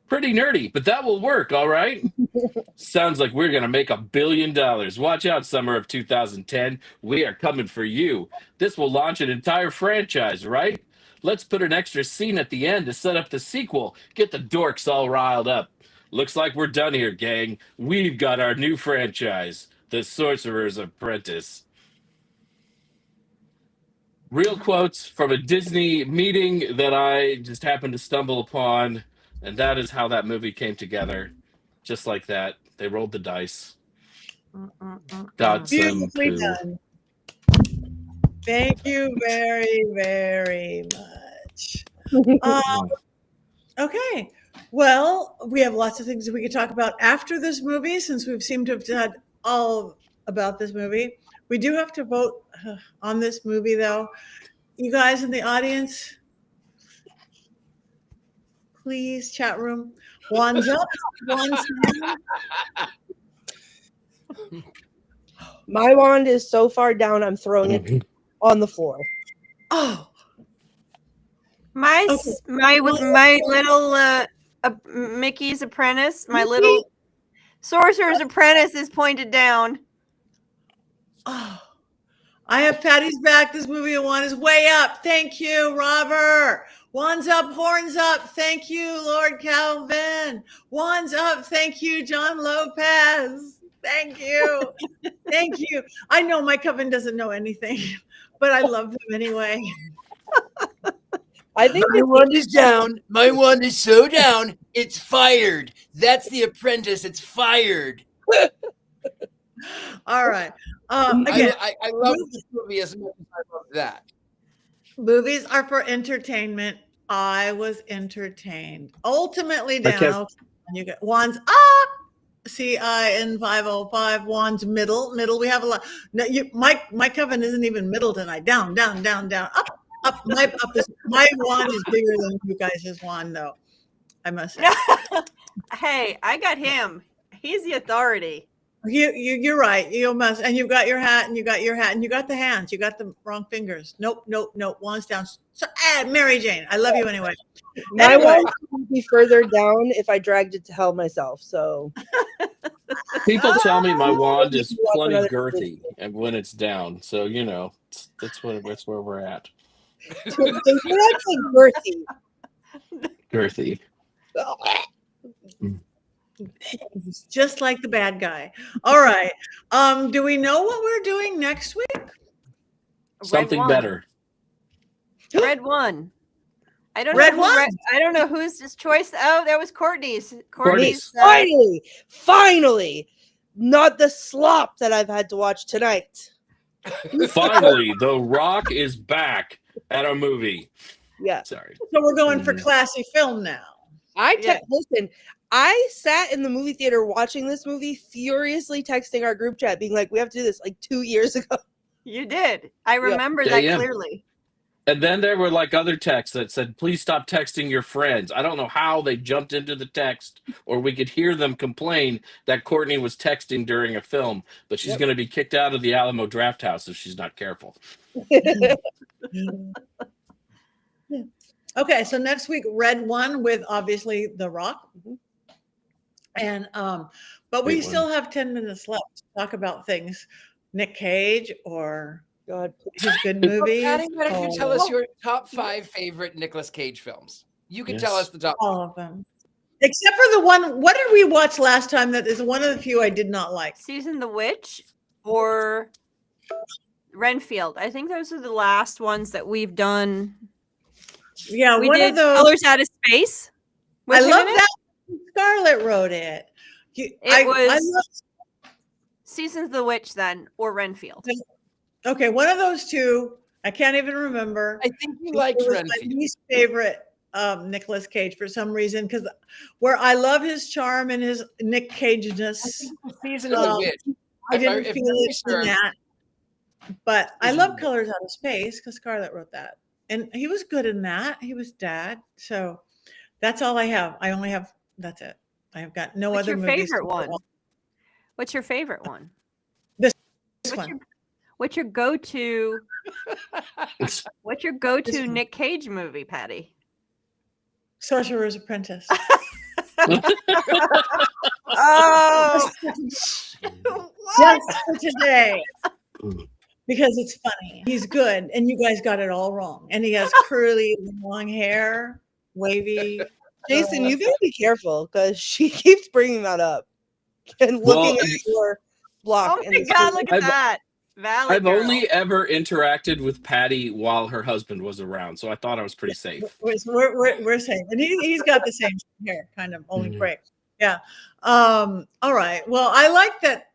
Pretty nerdy, but that will work, all right? Sounds like we're going to make $1 billion. Watch out, summer of 2010. We are coming for you. This will launch an entire franchise, right? Let's put an extra scene at the end to set up the sequel. Get the dorks all riled up. Looks like we're done here, gang. We've got our new franchise, The Sorcerer's Apprentice. Real quotes from a Disney meeting that I just happened to stumble upon, and that is how that movie came together. Just like that. They rolled the dice. Got some Beautifully poo. done. Thank you very, very much. Okay. Well, we have lots of things that we could talk about after this movie, since we've seemed to have had all about this movie. We do have to vote on this movie, though. You guys in the audience, please, chat room, wands up, wands down. My wand is so far down, I'm throwing it on the floor. Oh, My Okay. my little Mickey's apprentice, my little sorcerer's apprentice is pointed down. oh. I have Patty's back. This movie one is way up. Thank you, Robert. Wands up, horns up. Thank you, Lord Calvin. Wands up. Thank you, John Lopez. Thank you. Thank you. I know my coven doesn't know anything, but I love them anyway. I think My wand is down. My wand is so down. It's fired. That's the apprentice. It's fired. All right. Again, I love this movie as much as I love that. movies are for entertainment. I was entertained. Ultimately Okay. down. You get wands up. CIN 505 wands middle. We have a lot. No, my coven isn't even middle tonight. Down, down, down, down, up, up. My wand is bigger than you guys' wand, though. I must say. Hey, I got him. He's the authority. You're right. You must, and you've got your hat, and you got your hat, and you got the hands. You got the wrong fingers. Nope. Wands down. So, Mary Jane, I love you anyway. my Anyway. wand would be further down if I dragged it to hell myself. So People tell me my wand You is can watch plenty another girthy, and when it's down, so you know that's where we're at. you're actually girthy. Girthy. Just like the bad guy. All right. Do we know what we're doing next week? Something one. better. Red one. I don't Red know. one? I don't know whose choice. Oh, that was Courtney's. Courtney's. Finally, not the slop that I've had to watch tonight. Finally, The Rock is back at a movie. Yeah. Sorry. So we're going for classy film now. Listen, I sat in the movie theater watching this movie, furiously texting our group chat, being like, we have to do this like 2 years ago. You did. I remember Yeah, that yeah. clearly. And then there were like other texts that said, please stop texting your friends. I don't know how they jumped into the text, or we could hear them complain that Courtney was texting during a film, but she's going to be kicked out of the Alamo Draft House if she's not careful. Okay, so next week, Red One with obviously The Rock. And but we Great still one. have 10 minutes left to talk about things. Nick Cage or God, his good movies. Patty, why don't you tell or us your top 5 favorite Nicolas Cage films? You can tell Yes. us the top. all of them. Except for the one, what did we watch last time that is one of the few I did not like? Susan the Witch or Renfield. I think those are the last ones that we've done. Yeah, We one did of those. Colors Out of Space. I with him love in it. that. Scarlett wrote it. It was- Seasons of the Witch then, or Renfield. Okay, one of those two. I can't even remember. I think you liked It was my Renfield. least favorite Nicolas Cage for some reason, because where I love his charm and his Nick Cage-ness, Season of the Witch. I didn't if feel memory it in serves, that. But I Season love of the Colors Out of Space because Scarlett wrote that. And he was good in that. He was Dad. So that's all I have. I only have, that's it. I have got no What's other your movies. favorite one? What's your favorite one? This What's one. your, what's your go-to? What's your go-to This one. Nick Cage movie, Patty? Sorcerer's Apprentice. Oh, Just for today. Because it's funny. He's good. And you guys got it all wrong. And he has curly, long hair, wavy. Jason, you gotta be careful because she keeps bringing that up and looking at your block. oh in my the God! screen. Look at that. Valid I've girl. only ever interacted with Patty while her husband was around, so I thought I was pretty safe. We're safe. And he's got the same hair, kind of, only Mhm. gray. Yeah. All right. Well, I like that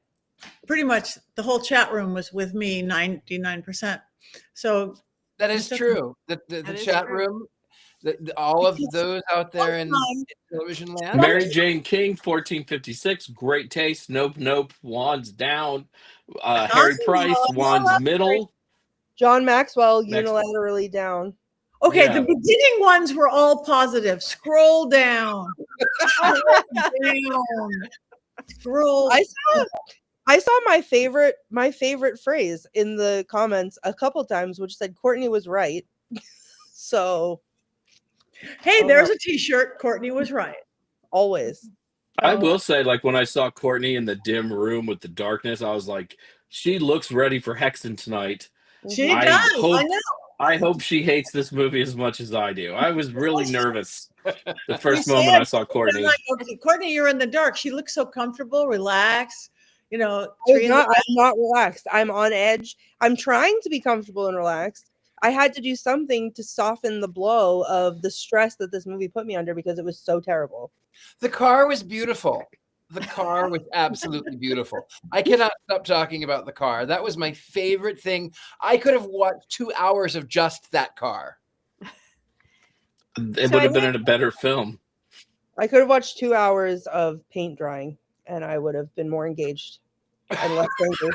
pretty much the whole chat room was with me 99%. So that is That's true. The That is chat true. room, all of Because those out there in sometimes- television land. Mary Jane King, 1456, great taste. Nope, nope. Wands down. Harry Price, Wands middle. John Maxwell Next. unilaterally down. Okay, Yeah. the beginning ones were all positive. Scroll down. Scroll down. Scroll. I saw my favorite phrase in the comments a couple times, which said Courtney was right. So Hey, there's a t-shirt. Courtney was right. always. I will say, like, when I saw Courtney in the dim room with the darkness, I was like, she looks ready for Hexen tonight. She I does. hope- I know. I hope she hates this movie as much as I do. I was really nervous the first We moment said- I saw Courtney. I'm like, okay, Courtney, you're in the dark. She looks so comfortable, relaxed. You know, I'm not relaxed. I'm on edge. I'm trying to be comfortable and relaxed. I had to do something to soften the blow of the stress that this movie put me under because it was so terrible. The car was beautiful. The car was absolutely beautiful. I cannot stop talking about the car. That was my favorite thing. I could have watched 2 hours of just that car. It So would I have been in a better film. I could have watched 2 hours of paint drying and I would have been more engaged and less angry.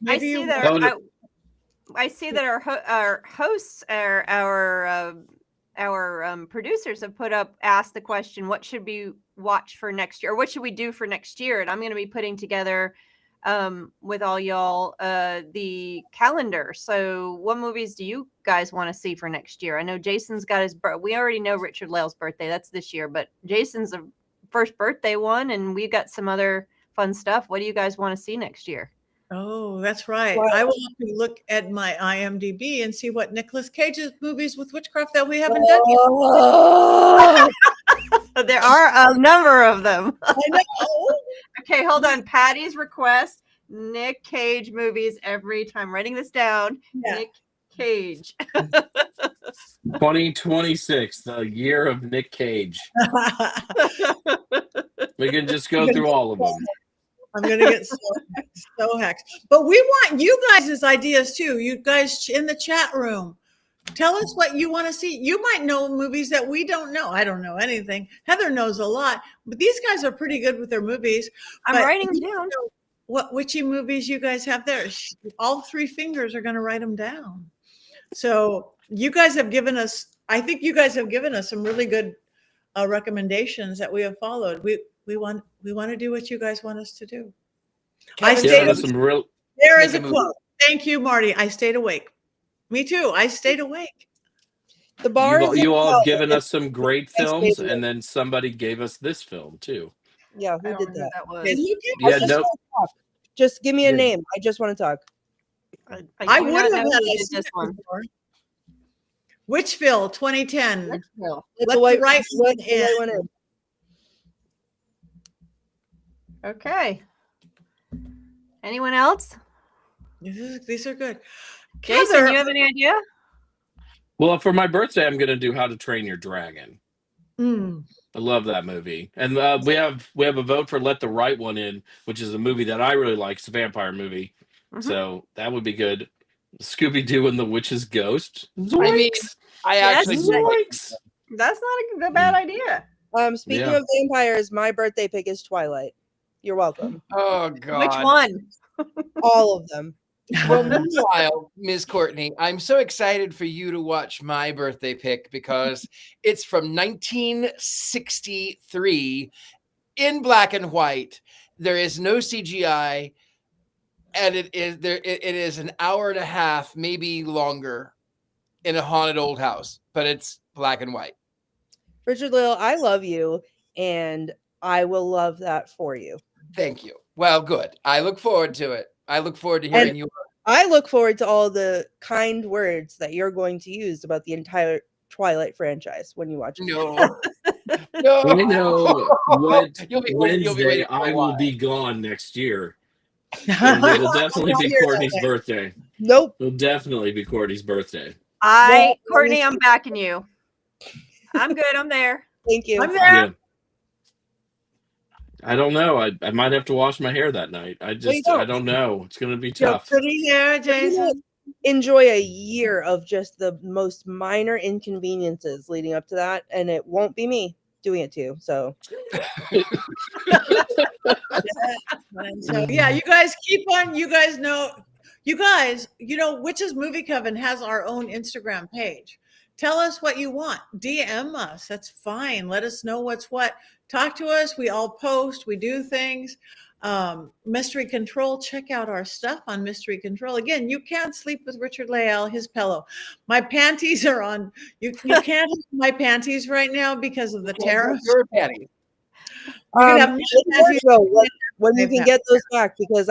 I see that. I see that our hosts, our producers have asked the question, what should we watch for next year, or what should we do for next year? And I'm going to be putting together with all y'all the calendar. So what movies do you guys want to see for next year? I know Jason's got we already know Richard Lale's birthday. That's this year, but Jason's the first birthday one, and we've got some other fun stuff. What do you guys want to see next year? Oh, that's right. Well, I will have to look at my IMDb and see what Nicolas Cage's movies with witchcraft that we haven't done yet. Oh, There are a number of them. I know. Okay, hold on. Patty's request: Nick Cage movies every time. Writing this down. Yeah. Nick Cage. 2026, the year of Nick Cage. We can just go through all of them. I'm gonna get so hexed. But we want you guys' ideas too. You guys in the chat room, tell us what you want to see. You might know movies that we don't know. I don't know anything. Heather knows a lot, but these guys are pretty good with their movies. I'm But writing them you down. know what witchy movies you guys have there? All three fingers are going to write them down. So you guys have given us. I think you guys have given us some really good recommendations that we have followed. We want to do what you guys want us to do. I Kevin, stayed Yeah, that's some real. There Make is a a movie. quote. Thank you, Marty. I stayed awake. Me too. I stayed awake. the bar is You all in have hell. given us some great I films, stayed and then somebody gave us this film too. Yeah, I who don't did know who that? that was. Did you do? Yeah, just no, wanna talk. Just give me a Yeah. name. I just want to talk. I do would not have know had who I did seen this it one. before. Witchville 2010. Litchfield. Let the right one in. one in. Okay. Anyone else? These are good. Jason, Heather, you have any idea? well, for my birthday, I'm going to do How to Train Your Dragon. I love that movie. And we have a vote for Let the Right One In, which is a movie that I really like. It's a vampire movie. Mhm. So that would be good. Scooby Doo and the Witch's Ghost. I mean, Zoinks! I Yes, actually do like Zoinks! That's not a bad idea. Speaking Yeah. of vampires, my birthday pick is Twilight. You're welcome. Oh God. Which one? All of them. Well, meanwhile, Ms. Courtney, I'm so excited for you to watch my birthday pick because it's from 1963 in black and white. There is no CGI, and it is an hour and a half, maybe longer, in a haunted old house, but it's black and white. Richard Little, I love you, and I will love that for you. Thank you. Well, good. I look forward to it. I look forward to hearing you. I look forward to all the kind words that you're going to use about the entire Twilight franchise when you watch it. No. No. I know what You'll be Wednesday waiting for a I will while. be gone next year. And it'll definitely be Courtney's birthday. Nope. It'll definitely be Courtney's birthday. Courtney, I'm backing you. I'm good. I'm there. Thank you. I'm there. Yeah. I don't know. I might have to wash my hair that night. I don't know. It's gonna be You're tough. pretty hair, Jason. Enjoy a year of just the most minor inconveniences leading up to that, and it won't be me doing it to you. So So yeah, you guys keep on. You guys, Witches Movie Coven has our own Instagram page. Tell us what you want. DM us. That's fine. Let us know what's what. Talk to us. We all post. We do things. Mystery Control. Check out our stuff on Mystery Control. Again, you can't sleep with Richard Leal, his pillow. My panties are on. You can't have my panties right now because of the tariffs. Your panties. when you can get those back, because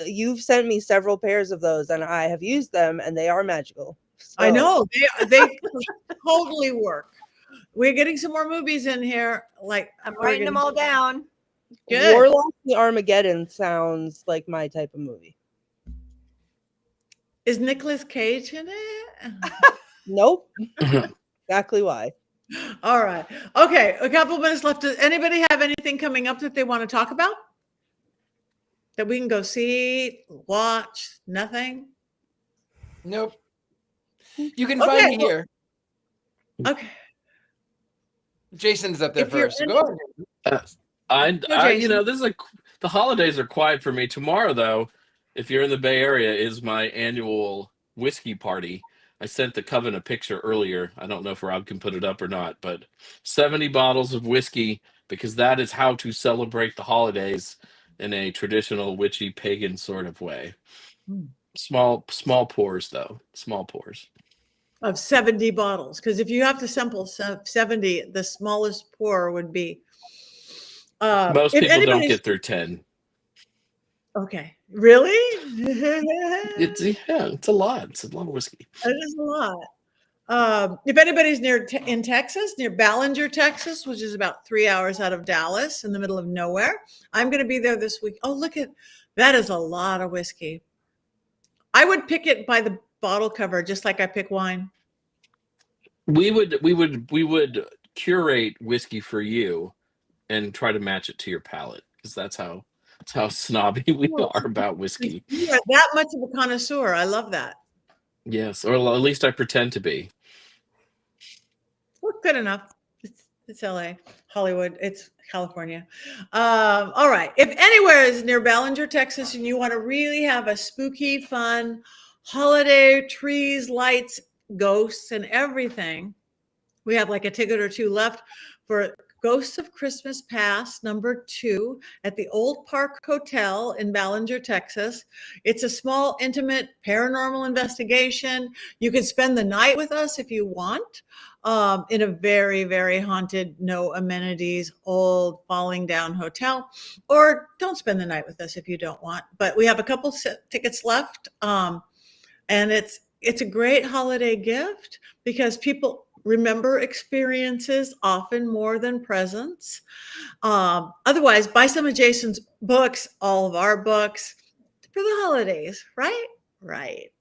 you've sent me several pairs of those and I have used them and they are magical. So. I know they totally work. We're getting some more movies in here. Like I'm writing them all down. Good. Warlock the Armageddon sounds like my type of movie. Is Nicolas Cage in it? Nope. Exactly why. All right. Okay. A couple minutes left. Does anybody have anything coming up that they want to talk about? That we can go see, watch? Nothing? Nope. You can find me here. Okay. Jason's up there If you're first. So go ahead. The holidays are quiet for me. Tomorrow, though, if you're in the Bay Area, is my annual whiskey party. I sent the Coven a picture earlier. I don't know if Rob can put it up or not, but 70 bottles of whiskey, because that is how to celebrate the holidays in a traditional witchy pagan sort of way. Small pours, though. Small pours. Of 70 bottles. Because if you have to sample 70, the smallest pour would be. Most people don't get through 10. Okay. Really? It's a lot. It's a lot of whiskey. That is a lot. If anybody's in Texas, near Ballinger, Texas, which is about 3 hours out of Dallas, in the middle of nowhere, I'm going to be there this week. Oh, look at that! Is a lot of whiskey. I would pick it by the bottle cover, just like I pick wine. We would curate whiskey for you and try to match it to your palate, because that's how snobby we are about whiskey. You are that much of a connoisseur. I love that. Yes, or at least I pretend to be. Well, good enough. It's LA, Hollywood. It's California. All right. If anywhere is near Ballinger, Texas, and you want to really have a spooky, fun holiday, trees, lights, ghosts, and everything, we have like a ticket or two left for Ghosts of Christmas Past #2 at the Old Park Hotel in Ballinger, Texas. It's a small, intimate paranormal investigation. You can spend the night with us if you want, in a very, very haunted, no amenities, old, falling down hotel, or don't spend the night with us if you don't want. But we have a couple tickets left, and it's a great holiday gift because people remember experiences often more than presents. Otherwise, buy some of Jason's books, all of our books for the holidays, right? Right.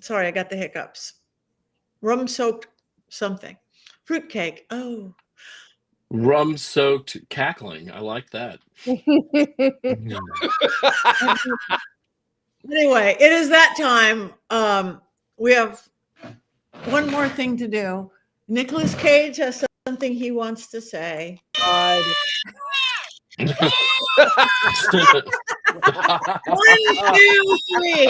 Sorry, I got the hiccups. Rum soaked something. Fruitcake. Oh, Rum-soaked cackling. I like that. Anyway, it is that time. We have one more thing to do. Nicolas Cage has something he wants to say. God. 1, 2, 3.